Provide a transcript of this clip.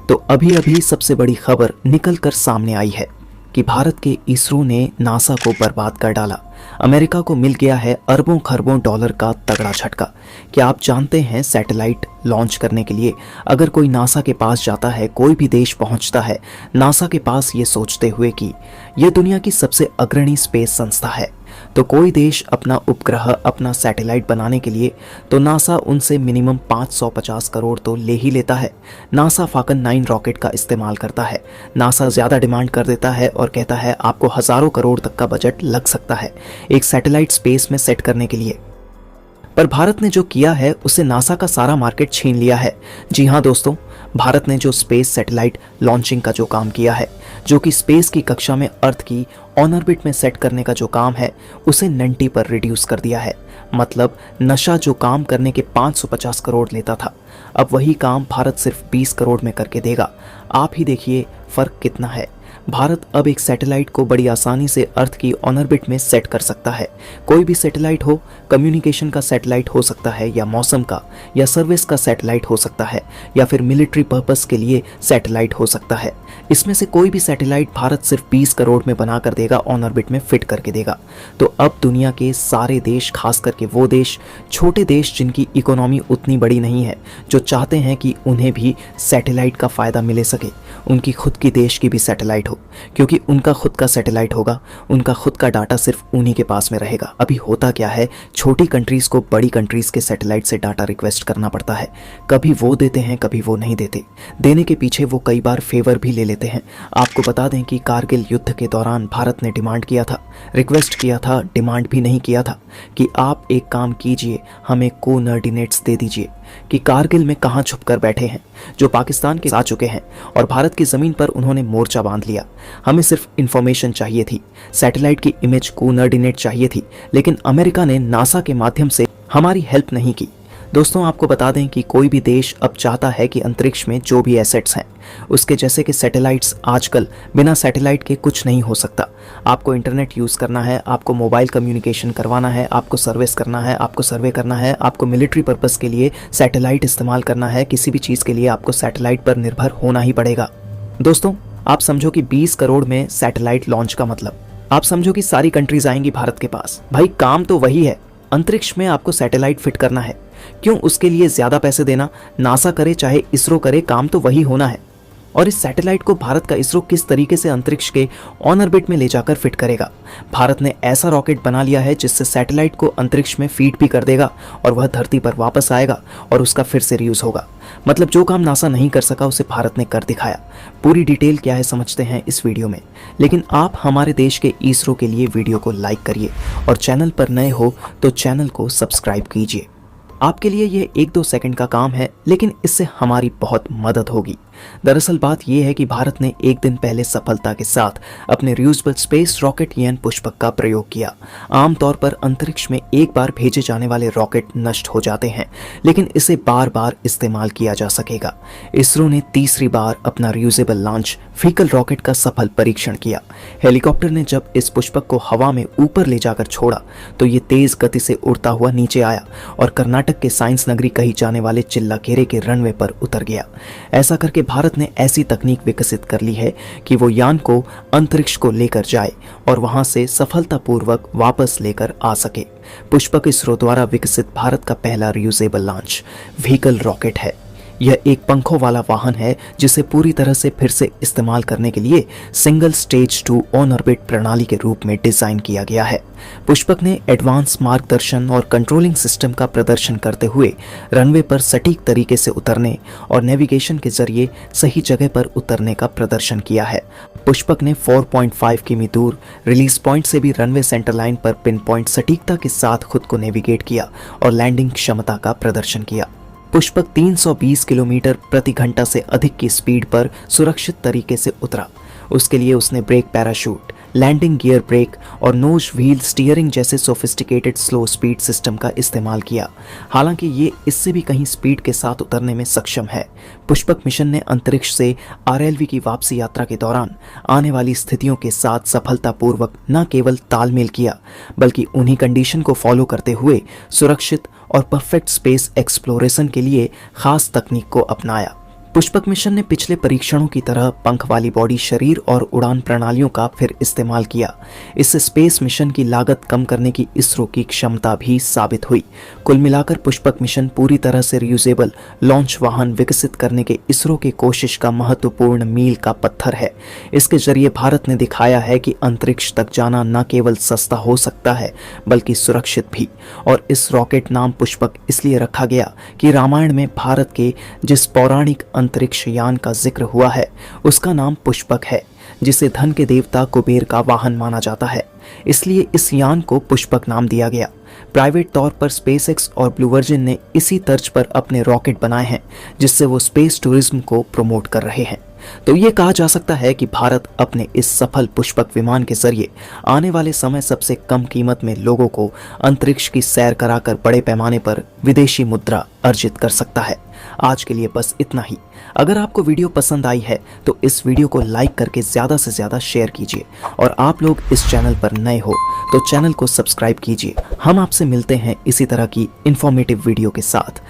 तो अभी अभी सबसे बड़ी खबर निकल कर सामने आई है कि भारत के इसरो ने नासा को बर्बाद कर डाला। अमेरिका को मिल गया है अरबों खरबों डॉलर का तगड़ा झटका। क्या आप जानते हैं सैटेलाइट लॉन्च करने के लिए अगर कोई नासा के पास जाता है, कोई भी देश पहुंचता है नासा के पास ये सोचते हुए कि यह दुनिया की सबसे अग्रणी स्पेस संस्था है, तो कोई देश अपना उपग्रह, अपना सैटेलाइट बनाने के लिए तो नासा उनसे मिनिमम 550 करोड़ तो ले ही लेता है। नासा फाल्कन 9 रॉकेट का इस्तेमाल करता है। नासा ज़्यादा डिमांड कर देता है और कहता है आपको हज़ारों करोड़ तक का बजट लग सकता है एक सैटेलाइट स्पेस में सेट करने के लिए। पर भारत ने जो किया है उससे नासा का सारा मार्केट छीन लिया है। जी हाँ दोस्तों, भारत ने जो स्पेस सैटेलाइट लॉन्चिंग का जो काम किया है, जो कि स्पेस की कक्षा में अर्थ की ऑन ऑर्बिट में सेट करने का जो काम है, उसे 90 पर रिड्यूस कर दिया है। मतलब नशा जो काम करने के 550 करोड़ लेता था, अब वही काम भारत सिर्फ 20 करोड़ में करके देगा। आप ही देखिए फ़र्क कितना है। भारत अब एक सैटेलाइट को बड़ी आसानी से अर्थ की ऑन ऑर्बिट में सेट कर सकता है। कोई भी सैटेलाइट हो, कम्युनिकेशन का सैटेलाइट हो सकता है, या मौसम का या सर्विस का सैटेलाइट हो सकता है, या फिर मिलिट्री पर्पस के लिए सैटेलाइट हो सकता है। इसमें से कोई भी सैटेलाइट भारत सिर्फ 20 करोड़ में बना कर देगा, ऑन ऑर्बिट में फिट करके देगा। तो अब दुनिया के सारे देश, खास करके वो देश, छोटे देश जिनकी इकोनॉमी उतनी बड़ी नहीं है, जो चाहते हैं कि उन्हें भी सैटेलाइट का फ़ायदा मिले सके, उनकी खुद की देश की भी सैटेलाइट हो, क्योंकि उनका खुद का सैटेलाइट होगा, उनका खुद का डाटा सिर्फ उन्हीं के पास में रहेगा। अभी होता क्या है, छोटी कंट्रीज़ को बड़ी कंट्रीज़ के सैटेलाइट से डाटा रिक्वेस्ट करना पड़ता है। कभी वो देते हैं, कभी वो नहीं देते। देने के पीछे वो कई बार फेवर भी ले लेते हैं। आपको बता दें कि कारगिल युद्ध के दौरान भारत ने डिमांड किया था, रिक्वेस्ट किया था, डिमांड भी नहीं किया था कि आप एक काम कीजिए, हमें कोऑर्डिनेट्स दे दीजिए कि कारगिल में कहाँ छुप कर बैठे हैं, जो पाकिस्तान के आ चुके हैं और भारत की ज़मीन पर उन्होंने मोर्चा बांध लिया। हमें सिर्फ इंफॉर्मेशन चाहिए थी, सैटेलाइट की इमेज कोऑर्डिनेट चाहिए थी, लेकिन अमेरिका ने नासा के माध्यम से हमारी हेल्प नहीं की। दोस्तों, आपको बता दें कि कोई भी देश अब चाहता है कि अंतरिक्ष में जो भी एसेट्स हैं, उसके जैसे कि सैटेलाइट्स, आजकल बिना सैटेलाइट के कुछ नहीं हो सकता। आपको इंटरनेट यूज़ करना है, आपको मोबाइल कम्युनिकेशन करवाना है, आपको सर्विस करना है, आपको सर्वे करना है, आपको मिलिट्री पर्पस के लिए सैटेलाइट इस्तेमाल करना है, किसी भी चीज़ के लिए आपको सैटेलाइट पर निर्भर होना ही पड़ेगा। दोस्तों, आप समझो कि 20 करोड़ में सैटेलाइट लॉन्च का मतलब, आप समझो कि सारी कंट्रीज आएंगी भारत के पास। भाई काम तो वही है, अंतरिक्ष में आपको सैटेलाइट फिट करना है, क्यों उसके लिए ज़्यादा पैसे देना? नासा करे चाहे इसरो करे, काम तो वही होना है। और इस सैटेलाइट को भारत का इसरो किस तरीके से अंतरिक्ष के ऑन ऑर्बिट में ले जाकर फिट करेगा? भारत ने ऐसा रॉकेट बना लिया है जिससे सैटेलाइट को अंतरिक्ष में फीड भी कर देगा और वह धरती पर वापस आएगा और उसका फिर से रीयूज होगा। मतलब जो काम नासा नहीं कर सका उसे भारत ने कर दिखाया। पूरी डिटेल क्या है समझते हैं इस वीडियो में, लेकिन आप हमारे देश के इसरो के लिए वीडियो को लाइक करिए और चैनल पर नए हो तो चैनल को सब्सक्राइब कीजिए। आपके लिए यह 1-2 सेकंड का काम है, लेकिन इससे हमारी बहुत मदद होगी। दरअसल बात यह है कि भारत ने एक दिन पहले सफलता के साथ अपने रियूजेबल स्पेस रॉकेट यान पुष्पक का प्रयोग किया। आमतौर पर अंतरिक्ष में एक बार भेजे जाने वाले रॉकेट नष्ट हो जाते हैं, लेकिन इसे बार बार इस्तेमाल किया जा सकेगा। इसरो ने तीसरी बार अपना रियूजेबल लॉन्च व्हीकल रॉकेट का सफल परीक्षण किया। हेलीकॉप्टर ने जब इस पुष्पक को हवा में ऊपर ले जाकर छोड़ा तो ये तेज गति से उड़ता हुआ नीचे आया और कर्नाटक के साइंस नगरी कही जाने वाले चिल्लाकेरे के रनवे पर उतर गया। ऐसा करके भारत ने ऐसी तकनीक विकसित कर ली है कि वो यान को अंतरिक्ष को लेकर जाए और वहां से सफलतापूर्वक वापस लेकर आ सके। पुष्पक इसरो द्वारा विकसित भारत का पहला रियूजेबल लॉन्च व्हीकल रॉकेट है। यह एक पंखों वाला वाहन है जिसे पूरी तरह से फिर से इस्तेमाल करने के लिए सिंगल स्टेज 2 ऑन ऑर्बिट प्रणाली के रूप में डिजाइन किया गया है। पुष्पक ने एडवांस मार्गदर्शन और कंट्रोलिंग सिस्टम का प्रदर्शन करते हुए रनवे पर सटीक तरीके से उतरने और नेविगेशन के जरिए सही जगह पर उतरने का प्रदर्शन किया है। पुष्पक ने 4.5 किमी दूर रिलीज पॉइंट से भी रनवे सेंटर लाइन पर पिन पॉइंट सटीकता के साथ खुद को नेविगेट किया और लैंडिंग क्षमता का प्रदर्शन किया। पुष्पक 320 किलोमीटर प्रति घंटा से अधिक की स्पीड पर सुरक्षित तरीके से उतरा। उसके लिए उसने brake parachute, landing gear brake और नोज व्हील स्टीयरिंग जैसे सोफिस्टिकेटेड स्लो स्पीड सिस्टम का इस्तेमाल किया। हालांकि ये इससे भी कहीं स्पीड के साथ उतरने में सक्षम है। पुष्पक मिशन ने अंतरिक्ष से आरएलवी की वापसी यात्रा के दौरान आने वाली स्थितियों के साथ सफलतापूर्वक न केवल तालमेल किया, बल्कि उन्हीं कंडीशन को फॉलो करते हुए सुरक्षित और परफेक्ट स्पेस एक्सप्लोरेशन के लिए खास तकनीक को अपनाया। पुष्पक मिशन ने पिछले परीक्षणों की तरह पंख वाली बॉडी शरीर और उड़ान प्रणालियों का फिर इस्तेमाल किया। इससे स्पेस मिशन की लागत कम करने की इसरो की क्षमता भी साबित हुई। कुल मिलाकर पुष्पक मिशन पूरी तरह से रियूजेबल लॉन्च वाहन विकसित करने के इसरो की कोशिश का महत्वपूर्ण मील का पत्थर है। इसके जरिए भारत ने दिखाया है कि अंतरिक्ष तक जाना न केवल सस्ता हो सकता है बल्कि सुरक्षित भी। और इस रॉकेट नाम पुष्पक इसलिए रखा गया कि रामायण में भारत के जिस पौराणिक अंतरिक्ष यान का जिक्र हुआ है उसका नाम पुष्पक है, जिसे धन के देवता कुबेर का वाहन माना जाता है। इसलिए इस यान को पुष्पक नाम दिया गया। प्राइवेट तौर पर स्पेसएक्स और ब्लू वर्जिन ने इसी तर्ज पर अपने रॉकेट बनाए हैं, जिससे वो स्पेस टूरिज्म को प्रमोट कर रहे हैं। तो ये कहा जा सकता है कि भारत अपने इस सफल पुष्पक विमान के जरिए आने वाले समय सबसे कम कीमत में लोगों को अंतरिक्ष की सैर कराकर बड़े पैमाने पर विदेशी मुद्रा अर्जित कर सकता है। आज के लिए बस इतना ही। अगर आपको वीडियो पसंद आई है तो इस वीडियो को लाइक करके ज़्यादा से ज़्यादा शेयर कीजिए, और आप लोग इस चैनल पर नए हो तो चैनल को सब्सक्राइब कीजिए। हम आपसे मिलते हैं इसी तरह की इंफॉर्मेटिव वीडियो के साथ।